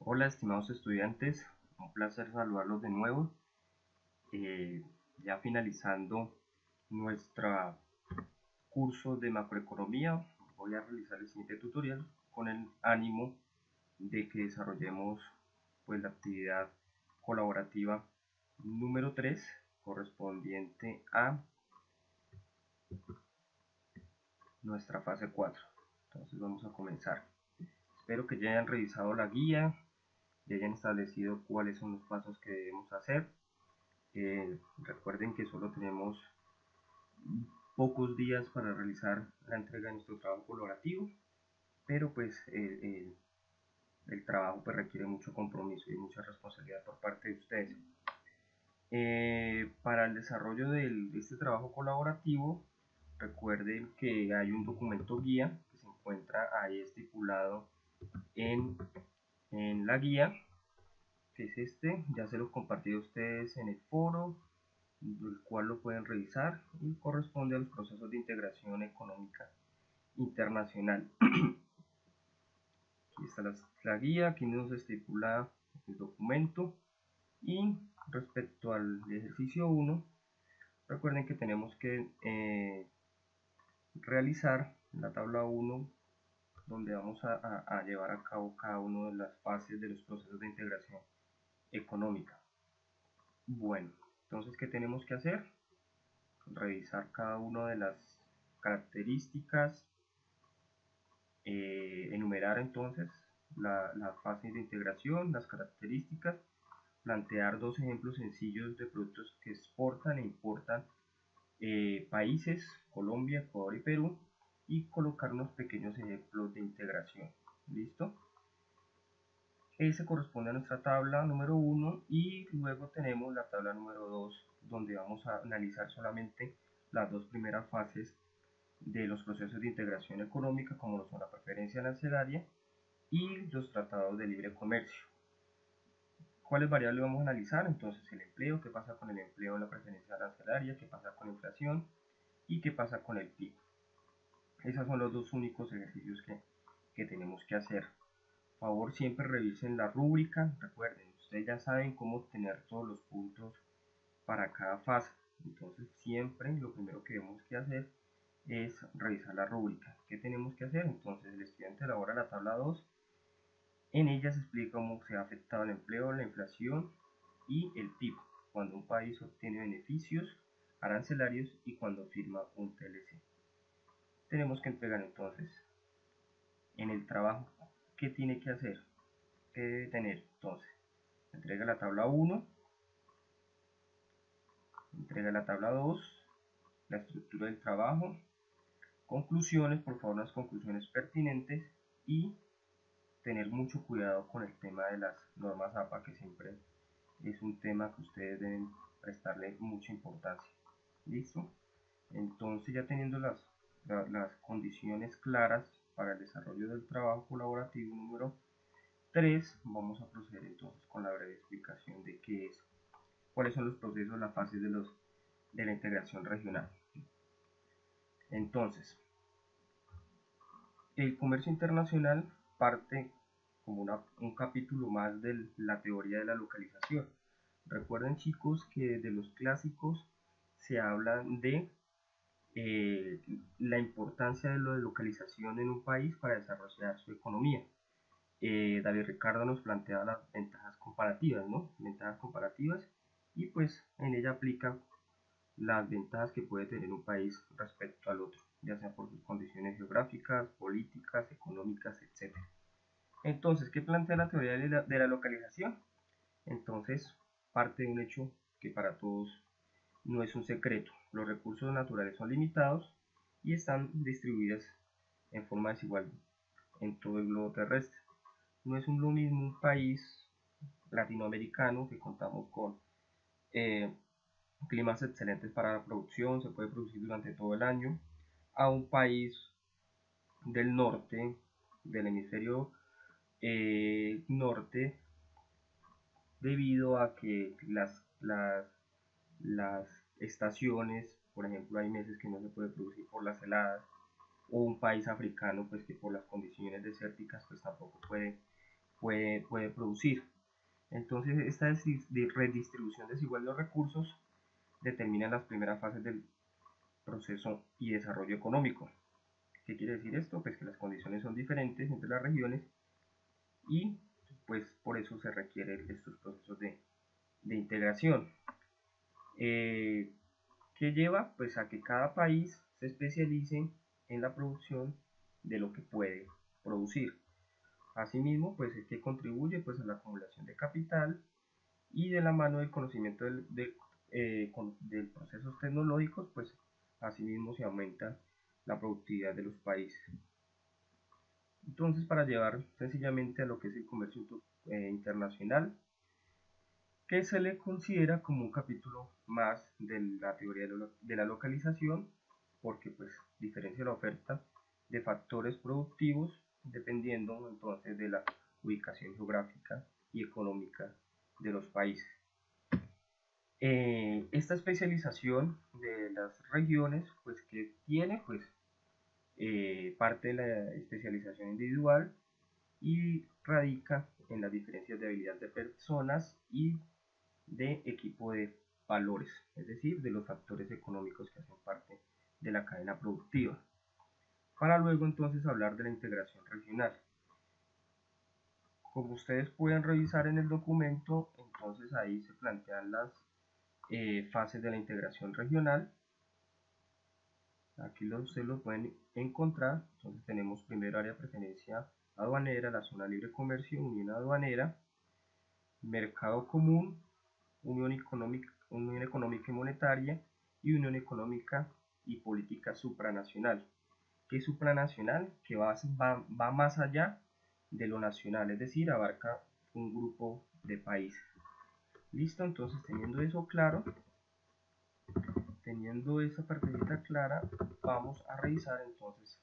Hola, estimados estudiantes, un placer saludarlos de nuevo. Eh, ya finalizando nuestro curso de macroeconomía, voy a realizar el siguiente tutorial con el ánimo de que desarrollemos pues, la actividad colaborativa número 3 correspondiente a nuestra fase 4. Entonces vamos a comenzar. Espero que ya hayan revisado la guía, ya hayan establecido cuáles son los pasos que debemos hacer. Recuerden que solo tenemos pocos días para realizar la entrega de nuestro trabajo colaborativo, pero pues el trabajo pues requiere mucho compromiso y mucha responsabilidad por parte de ustedes. Para el desarrollo de este trabajo colaborativo, recuerden que hay un documento guía que se encuentra ahí estipulado en, en la guía, que es este. Ya se los compartí a ustedes en el foro, el cual lo pueden revisar y corresponde a los procesos de integración económica internacional. Aquí está la guía, aquí nos estipula el documento y respecto al ejercicio 1, recuerden que tenemos que realizar la tabla 1 donde vamos a llevar a cabo cada una de las fases de los procesos de integración económica. Bueno, entonces, ¿qué tenemos que hacer? Revisar cada una de las características, enumerar entonces la fase de integración, las características, plantear dos ejemplos sencillos de productos que exportan e importan países, Colombia, Ecuador y Perú, y colocar unos pequeños ejemplos de integración. ¿Listo? Ese corresponde a nuestra tabla número 1 y luego tenemos la tabla número 2 donde vamos a analizar solamente las dos primeras fases de los procesos de integración económica, como lo son la preferencia arancelaria y los tratados de libre comercio. ¿Cuáles variables vamos a analizar? Entonces el empleo, qué pasa con el empleo en la preferencia arancelaria, qué pasa con la inflación y qué pasa con el PIB. Esos son los dos únicos ejercicios que tenemos que hacer. Por favor, siempre revisen la rúbrica. Recuerden, ustedes ya saben cómo obtener todos los puntos para cada fase. Entonces siempre lo primero que debemos que hacer es revisar la rúbrica. ¿Qué tenemos que hacer? Entonces el estudiante elabora la tabla 2. En ella se explica cómo se ha afectado el empleo, la inflación y el PIB, cuando un país obtiene beneficios arancelarios y cuando firma un TLC. Tenemos que entregar entonces en el trabajo, ¿qué tiene que hacer? ¿Qué debe tener? Entonces, entrega la tabla 1, entrega la tabla 2, la estructura del trabajo, conclusiones, por favor, las conclusiones pertinentes y tener mucho cuidado con el tema de las normas APA, que siempre es un tema que ustedes deben prestarle mucha importancia. ¿Listo? Entonces, ya teniendo las condiciones claras para el desarrollo del trabajo colaborativo número 3, vamos a proceder entonces con la breve explicación de qué es, cuáles son los procesos, las fases de la integración regional. Entonces, el comercio internacional parte como un capítulo más de la teoría de la localización. Recuerden, chicos, que desde los clásicos se habla de la importancia de la localización en un país para desarrollar su economía. David Ricardo nos plantea las ventajas comparativas, ¿no? Ventajas comparativas, y pues en ella aplica las ventajas que puede tener un país respecto al otro, ya sea por sus condiciones geográficas, políticas, económicas, etc. Entonces, ¿qué plantea la teoría de la localización? Entonces, parte de un hecho que para todos no es un secreto. Los recursos naturales son limitados y están distribuidos en forma desigual en todo el globo terrestre. No es lo mismo un país latinoamericano que contamos con eh, climas excelentes para la producción, se puede producir durante todo el año, a un país del norte, del hemisferio norte, debido a que las estaciones, por ejemplo, hay meses que no se puede producir por las heladas, o un país africano, pues que por las condiciones desérticas, pues tampoco puede puede producir. Entonces, esta redistribución desigual de los recursos determina las primeras fases del proceso y desarrollo económico. ¿Qué quiere decir esto? Pues que las condiciones son diferentes entre las regiones y pues por eso se requieren estos procesos de integración. Que lleva pues a que cada país se especialice en la producción de lo que puede producir. Asimismo, pues es que contribuye pues a la acumulación de capital y de la mano del conocimiento de procesos tecnológicos, pues asimismo se aumenta la productividad de los países. Entonces, para llevar sencillamente a lo que es el comercio internacional, que se le considera como un capítulo más de la teoría de la localización, porque pues diferencia la oferta de factores productivos dependiendo entonces de la ubicación geográfica y económica de los países. Esta especialización de las regiones, pues que tiene pues parte de la especialización individual y radica en las diferencias de habilidad de personas y de equipo de valores, es decir, de los factores económicos que hacen parte de la cadena productiva. Para luego entonces hablar de la integración regional. Como ustedes pueden revisar en el documento, entonces ahí se plantean las fases de la integración regional. Aquí ustedes lo pueden encontrar. Entonces tenemos primero área de preferencia aduanera, la zona de libre comercio, unión aduanera, mercado común, unión económica y monetaria y unión económica y política supranacional. ¿Qué es supranacional? Que va más allá de lo nacional, es decir, abarca un grupo de países. Listo, entonces teniendo eso claro, teniendo esa partecita clara, vamos a revisar entonces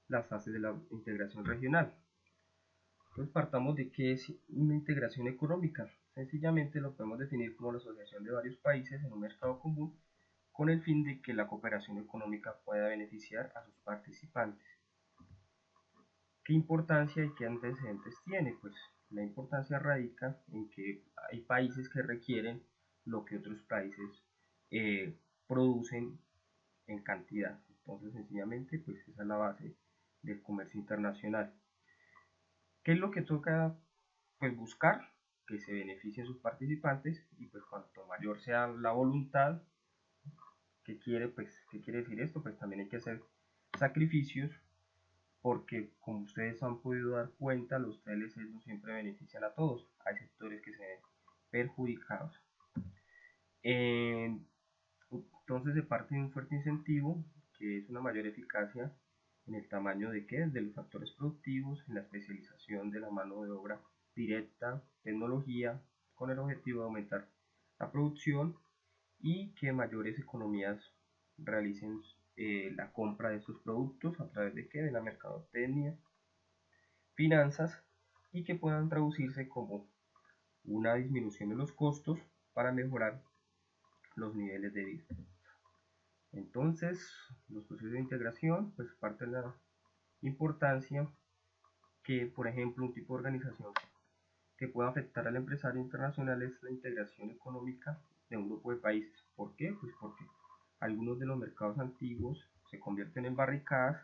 las fases de la integración regional. Entonces partamos de qué es una integración económica. Sencillamente lo podemos definir como la asociación de varios países en un mercado común con el fin de que la cooperación económica pueda beneficiar a sus participantes. ¿Qué importancia y qué antecedentes tiene? Pues la importancia radica en que hay países que requieren lo que otros países producen en cantidad. Entonces sencillamente pues esa es la base del comercio internacional. ¿Qué es lo que toca pues buscar? Que se beneficien sus participantes y pues cuanto mayor sea la voluntad que quiere, pues, ¿qué quiere decir esto? Pues también hay que hacer sacrificios porque como ustedes han podido dar cuenta, los TLCs no siempre benefician a todos, hay sectores que se ven perjudicados. Entonces se parte de un fuerte incentivo que es una mayor eficacia en el tamaño de los factores productivos, en la especialización de la mano de obra directa, tecnología, con el objetivo de aumentar la producción y que mayores economías realicen la compra de estos productos a través de la mercadotecnia, finanzas y que puedan traducirse como una disminución de los costos para mejorar los niveles de vida. Entonces, los procesos de integración, pues parte de la importancia que, por ejemplo, un tipo de organización que pueda afectar al empresario internacional es la integración económica de un grupo de países. ¿Por qué? Pues porque algunos de los mercados antiguos se convierten en barricadas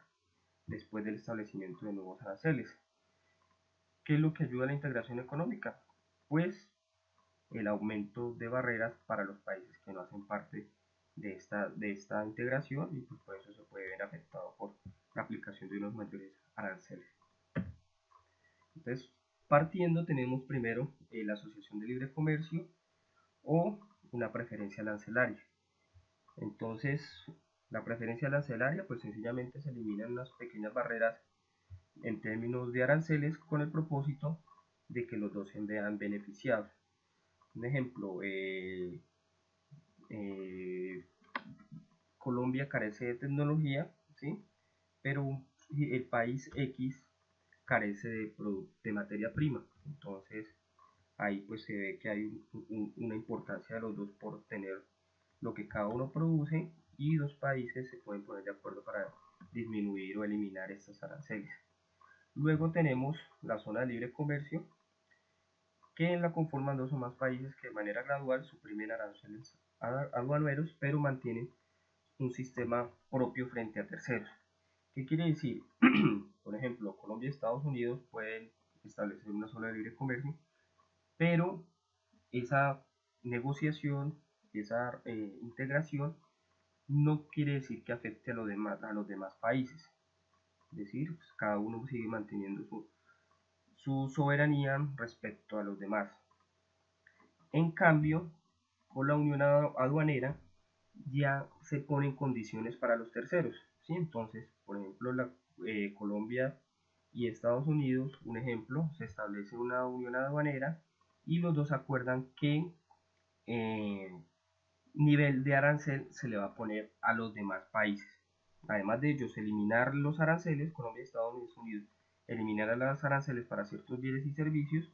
después del establecimiento de nuevos aranceles. ¿Qué es lo que ayuda a la integración económica? Pues el aumento de barreras para los países que no hacen parte de esta integración y pues por eso se puede ver afectado por la aplicación de unos mayores aranceles. Entonces, partiendo tenemos primero la Asociación de Libre Comercio o una preferencia arancelaria. Entonces, la preferencia arancelaria pues sencillamente se eliminan unas pequeñas barreras en términos de aranceles con el propósito de que los dos se vean beneficiados. Un ejemplo, Colombia carece de tecnología, ¿sí? Pero el país X carece de materia prima. Entonces ahí pues se ve que hay una importancia de los dos por tener lo que cada uno produce y dos países se pueden poner de acuerdo para disminuir o eliminar estos aranceles. Luego tenemos la zona de libre comercio, que la conforman dos o más países que de manera gradual suprimen aranceles aduaneros, pero mantienen un sistema propio frente a terceros. ¿Qué quiere decir? Por ejemplo, Colombia y Estados Unidos pueden establecer una zona de libre comercio, pero esa negociación, esa integración, no quiere decir que afecte a los demás países. Es decir, pues, cada uno sigue manteniendo su soberanía respecto a los demás. En cambio, con la unión aduanera ya se ponen condiciones para los terceros, ¿sí? Entonces, por ejemplo, Colombia y Estados Unidos, un ejemplo, se establece una unión aduanera y los dos acuerdan qué nivel de arancel se le va a poner a los demás países. Además de ellos, eliminar los aranceles, Colombia y Estados Unidos eliminar los aranceles para ciertos bienes y servicios,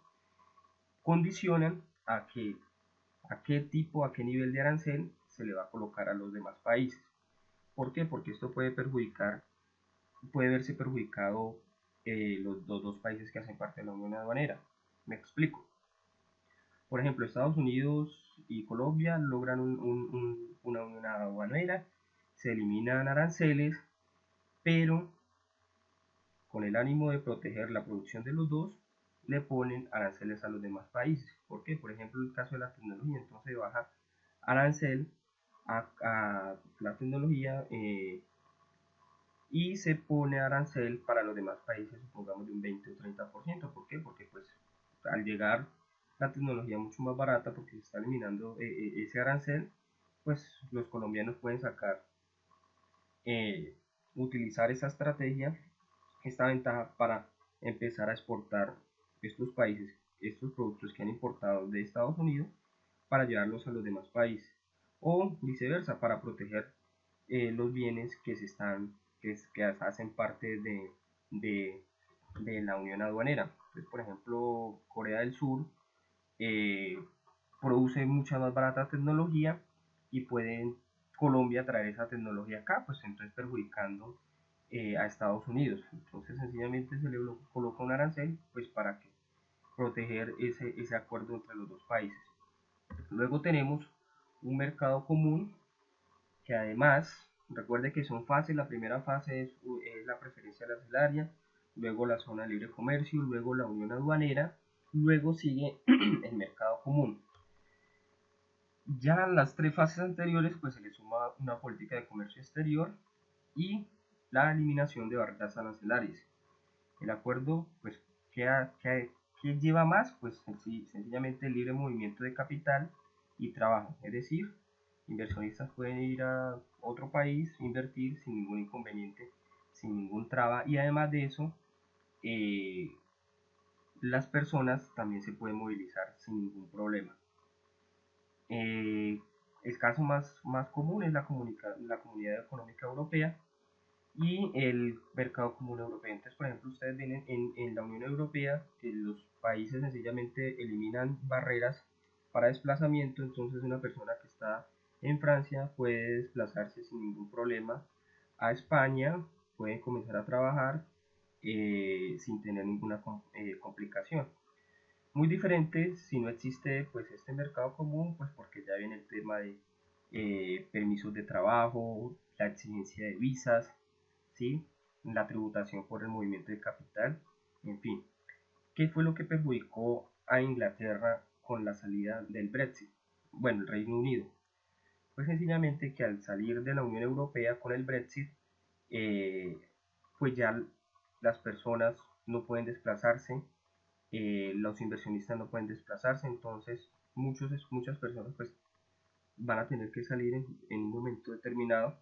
condicionan a qué tipo, a qué nivel de arancel se le va a colocar a los demás países. ¿Por qué? Porque esto puede verse perjudicado los dos países que hacen parte de la Unión Aduanera. Me explico. Por ejemplo, Estados Unidos y Colombia logran una unión aduanera, se eliminan aranceles, pero con el ánimo de proteger la producción de los dos, le ponen aranceles a los demás países. ¿Por qué? Por ejemplo, el caso de la tecnología, entonces baja arancel a la tecnología y se pone arancel para los demás países, supongamos de un 20 o 30%. ¿Por qué? Porque pues al llegar la tecnología mucho más barata, porque se está eliminando ese arancel, pues los colombianos pueden eh, utilizar esa estrategia, esta ventaja para empezar a exportar estos países, estos productos que han importado de Estados Unidos para llevarlos a los demás países o viceversa para proteger los bienes que hacen parte de, de la Unión Aduanera. Entonces, por ejemplo, Corea del Sur eh, produce mucha más barata tecnología y pueden Colombia traer esa tecnología acá, pues entonces perjudicando a Estados Unidos. Entonces sencillamente se le coloca un arancel pues para que proteger ese acuerdo entre los dos países. Luego tenemos un mercado común que además, recuerde que son fases, la primera fase es la preferencia arancelaria, luego la zona de libre comercio, luego la unión aduanera, luego sigue el mercado común. Ya las tres fases anteriores pues se le suma una política de comercio exterior y la eliminación de barreras arancelarias. El acuerdo pues ¿qué lleva más? Pues sencillamente el libre movimiento de capital y trabajo, es decir, inversionistas pueden ir a otro país, invertir sin ningún inconveniente, sin ningún traba y además de eso, eh, las personas también se pueden movilizar sin ningún problema. Eh, el caso más común es la Comunidad Económica Europea y el Mercado Común Europeo. Entonces, por ejemplo, ustedes ven en la Unión Europea que los países sencillamente eliminan barreras para desplazamiento, entonces una persona que está en Francia puede desplazarse sin ningún problema a España, puede comenzar a trabajar sin tener ninguna complicación. Muy diferente si no existe pues este mercado común, pues porque ya viene el tema de permisos de trabajo, la exigencia de visas, ¿sí? La tributación por el movimiento de capital, en fin. ¿Qué fue lo que perjudicó a Inglaterra con la salida del Brexit? Bueno, el Reino Unido. Pues sencillamente que al salir de la Unión Europea con el Brexit, eh, pues ya las personas no pueden desplazarse, los inversionistas no pueden desplazarse, entonces muchas personas pues van a tener que salir en un momento determinado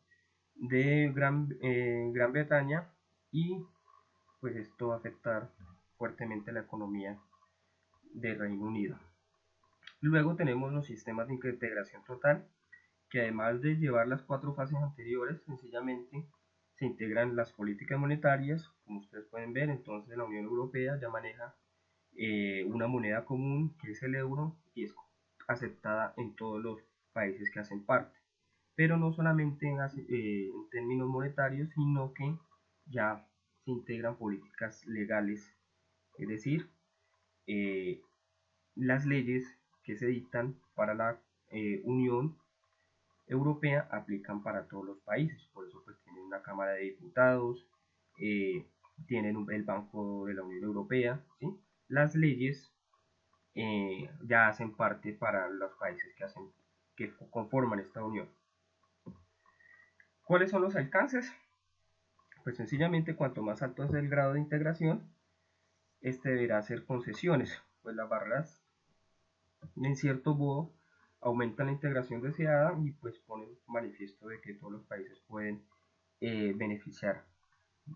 de Gran Bretaña y pues esto va a afectar fuertemente la economía del Reino Unido. Luego tenemos los sistemas de integración total, que además de llevar las cuatro fases anteriores, sencillamente se integran las políticas monetarias, como ustedes pueden ver, entonces la Unión Europea ya maneja una moneda común que es el euro y es aceptada en todos los países que hacen parte. Pero no solamente en términos monetarios, sino que ya que integran políticas legales, es decir, las leyes que se dictan para la Unión Europea aplican para todos los países, por eso pues tienen una Cámara de Diputados, tienen el Banco de la Unión Europea, ¿sí? Las leyes ya hacen parte para los países que conforman esta unión. ¿Cuáles son los alcances? Pues sencillamente cuanto más alto es el grado de integración, este deberá hacer concesiones, pues las barreras en cierto modo aumentan la integración deseada y pues ponen manifiesto de que todos los países pueden beneficiar,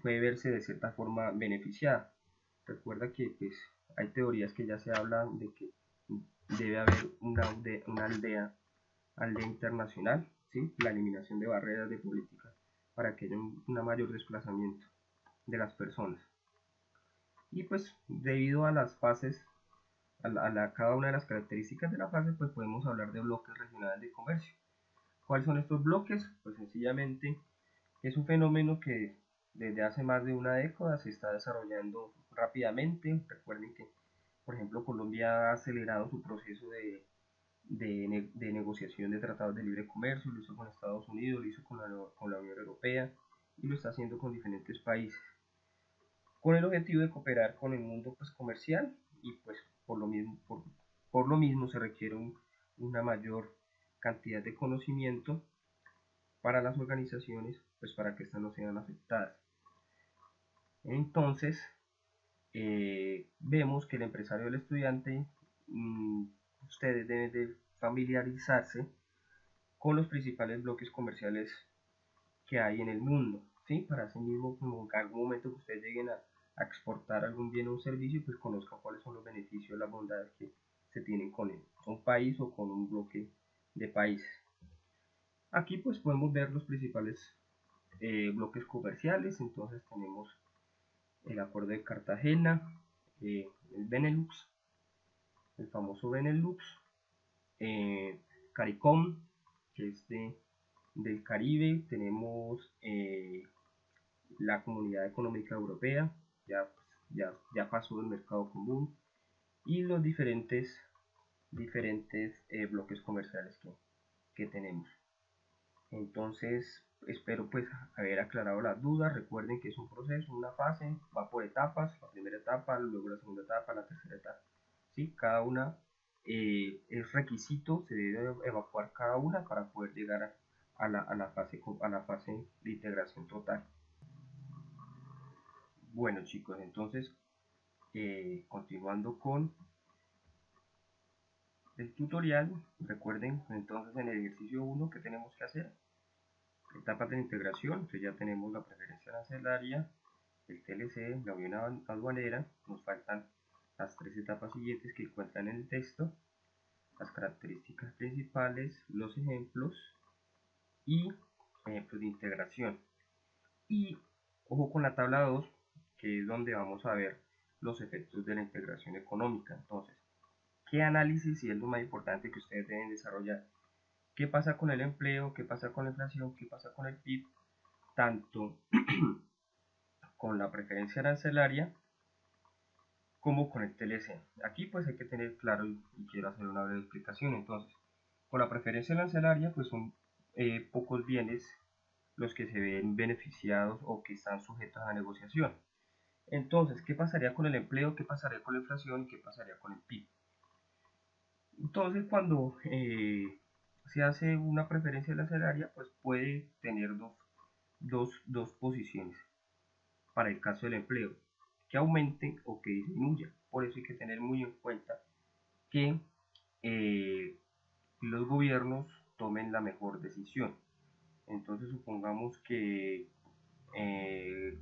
puede verse de cierta forma beneficiada. Recuerda que pues, hay teorías que ya se hablan de que debe haber una aldea internacional, ¿sí? La eliminación de barreras de política para que haya un mayor desplazamiento de las personas. Y pues debido a las fases, cada una de las características de la fase, pues podemos hablar de bloques regionales de comercio. ¿Cuáles son estos bloques? Pues sencillamente es un fenómeno que desde hace más de una década se está desarrollando rápidamente. Recuerden que, por ejemplo, Colombia ha acelerado su proceso de negociación de tratados de libre comercio, lo hizo con Estados Unidos, lo hizo con la Unión Europea y lo está haciendo con diferentes países, con el objetivo de cooperar con el mundo pues, comercial y pues por lo mismo se requiere una mayor cantidad de conocimiento para las organizaciones, pues para que éstas no sean afectadas. Entonces, vemos que el empresario o el estudiante, ustedes deben de familiarizarse con los principales bloques comerciales que hay en el mundo, ¿sí? Para así mismo, como en algún momento que ustedes lleguen a exportar algún bien o un servicio, pues conozcan cuáles son los beneficios, las bondades que se tienen con un país o con un bloque de países. Aquí pues podemos ver los principales bloques comerciales. Entonces tenemos el acuerdo de Cartagena, el Benelux, el famoso Benelux, CARICOM, que es del Caribe. Tenemos la Comunidad Económica Europea, ya pasó del mercado común, y los diferentes bloques comerciales que tenemos. Entonces, espero pues haber aclarado las dudas. Recuerden que es un proceso, una fase, va por etapas, la primera etapa, luego la segunda etapa, la tercera etapa. ¿Sí? Cada una es requisito, se debe evacuar cada una para poder llegar a la fase de integración total. Bueno chicos, entonces continuando con el tutorial, recuerden entonces en el ejercicio 1 que tenemos que hacer. Etapas de integración, entonces ya tenemos la preferencia arancelaria, el TLC, la unión aduanera. Nos faltan las tres etapas siguientes que encuentran en el texto, las características principales, los ejemplos y ejemplos de integración. Y ojo con la tabla 2, que es donde vamos a ver los efectos de la integración económica. Entonces, ¿qué análisis y es lo más importante que ustedes deben desarrollar? ¿Qué pasa con el empleo? ¿Qué pasa con la inflación? ¿Qué pasa con el PIB? Tanto con la preferencia arancelaria como con el TLC. Aquí pues hay que tener claro y quiero hacer una breve explicación. Entonces, con la preferencia arancelaria pues son pocos bienes los que se ven beneficiados o que están sujetos a negociación. Entonces, ¿qué pasaría con el empleo? ¿Qué pasaría con la inflación? ¿Qué pasaría con el PIB? Entonces, cuando se hace una preferencia arancelaria, pues puede tener dos posiciones para el caso del empleo, que aumente o que disminuya. Por eso hay que tener muy en cuenta que los gobiernos tomen la mejor decisión. Entonces supongamos que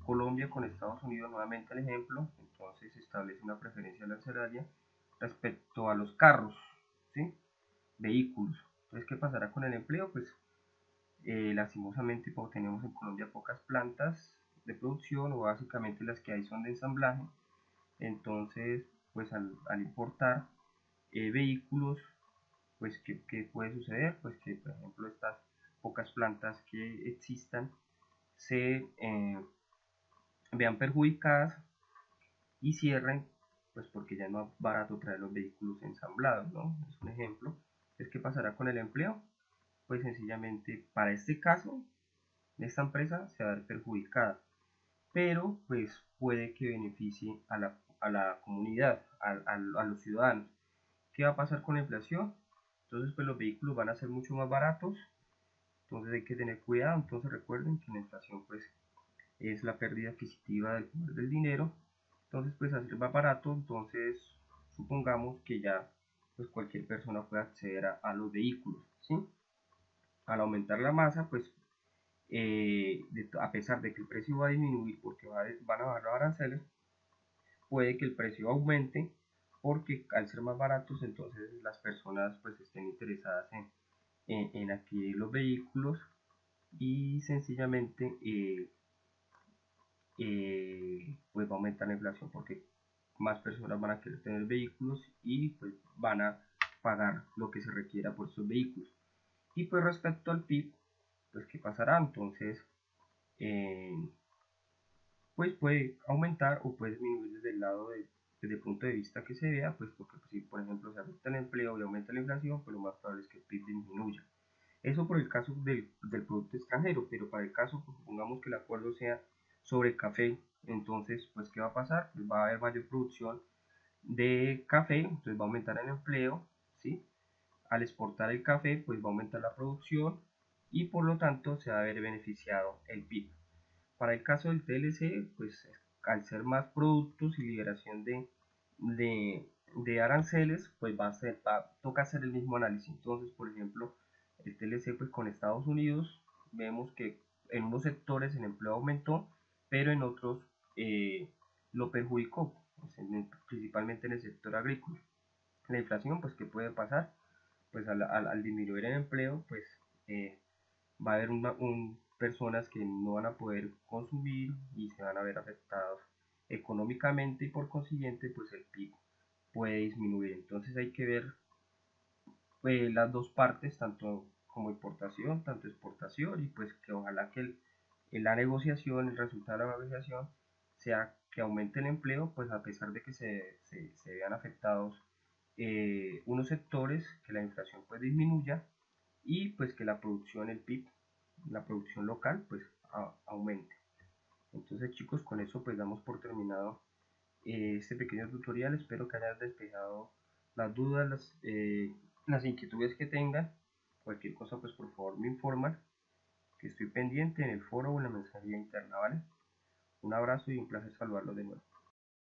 Colombia con Estados Unidos, nuevamente el ejemplo, entonces establece una preferencia arancelaria respecto a los carros, ¿sí? Vehículos. Entonces, ¿qué pasará con el empleo? Pues lastimosamente, como tenemos en Colombia pocas plantas de producción, o básicamente las que hay son de ensamblaje, entonces pues al importar vehículos, pues ¿qué puede suceder? Pues que por ejemplo estas pocas plantas que existan se vean perjudicadas y cierren, pues porque ya es más barato traer los vehículos ensamblados, ¿no? Es un ejemplo. Entonces, ¿qué pasará con el empleo? Pues sencillamente, para este caso, esta empresa se va a ver perjudicada, pero pues puede que beneficie a la comunidad, a los ciudadanos. ¿Qué va a pasar con la inflación? Entonces, pues los vehículos van a ser mucho más baratos, entonces hay que tener cuidado. Entonces recuerden que la inflación pues es la pérdida adquisitiva del poder del dinero. Entonces, pues hacer más barato, entonces supongamos que ya pues cualquier persona puede acceder a los vehículos, ¿sí? Al aumentar la masa, pues a pesar de que el precio va a disminuir porque van a bajar los aranceles, puede que el precio aumente porque al ser más baratos, entonces las personas pues estén interesadas en adquirir los vehículos y sencillamente pues va a aumentar la inflación porque más personas van a querer tener vehículos y pues van a pagar lo que se requiera por esos vehículos. Y pues respecto al PIB, pues qué pasará, entonces eh, pues puede aumentar o puede disminuir desde el lado desde el punto de vista que se vea, pues porque si por ejemplo se afecta el empleo y aumenta la inflación, pues lo más probable es que el PIB disminuya. Eso por el caso del producto extranjero, pero para el caso, pues, supongamos que el acuerdo sea sobre café, entonces, pues, ¿qué va a pasar? Pues va a haber mayor producción de café, entonces va a aumentar el empleo, ¿sí? Al exportar el café, pues va a aumentar la producción y por lo tanto se va a ver beneficiado el PIB. Para el caso del TLC, pues al ser más productos y liberación de, de aranceles, pues toca hacer el mismo análisis. Entonces, por ejemplo, el TLC pues con Estados Unidos vemos que en unos sectores el empleo aumentó, pero en otros lo perjudicó, pues, principalmente en el sector agrícola. La inflación, pues, ¿qué puede pasar? Pues al disminuir el empleo, pues eh, va a haber personas que no van a poder consumir y se van a ver afectados económicamente y por consiguiente pues el PIB puede disminuir. Entonces hay que ver las dos partes, tanto como importación, tanto exportación y pues que ojalá que la negociación, el resultado de la negociación sea que aumente el empleo, pues a pesar de que se vean afectados unos sectores, que la inflación pues disminuya y pues que la producción, el PIB, la producción local pues aumente. Entonces chicos, con eso pues damos por terminado este pequeño tutorial. Espero que hayas despejado las dudas, las inquietudes que tengan. Cualquier cosa pues por favor me informan, que estoy pendiente en el foro o en la mensajería interna, ¿vale? Un abrazo y un placer saludarlos de nuevo.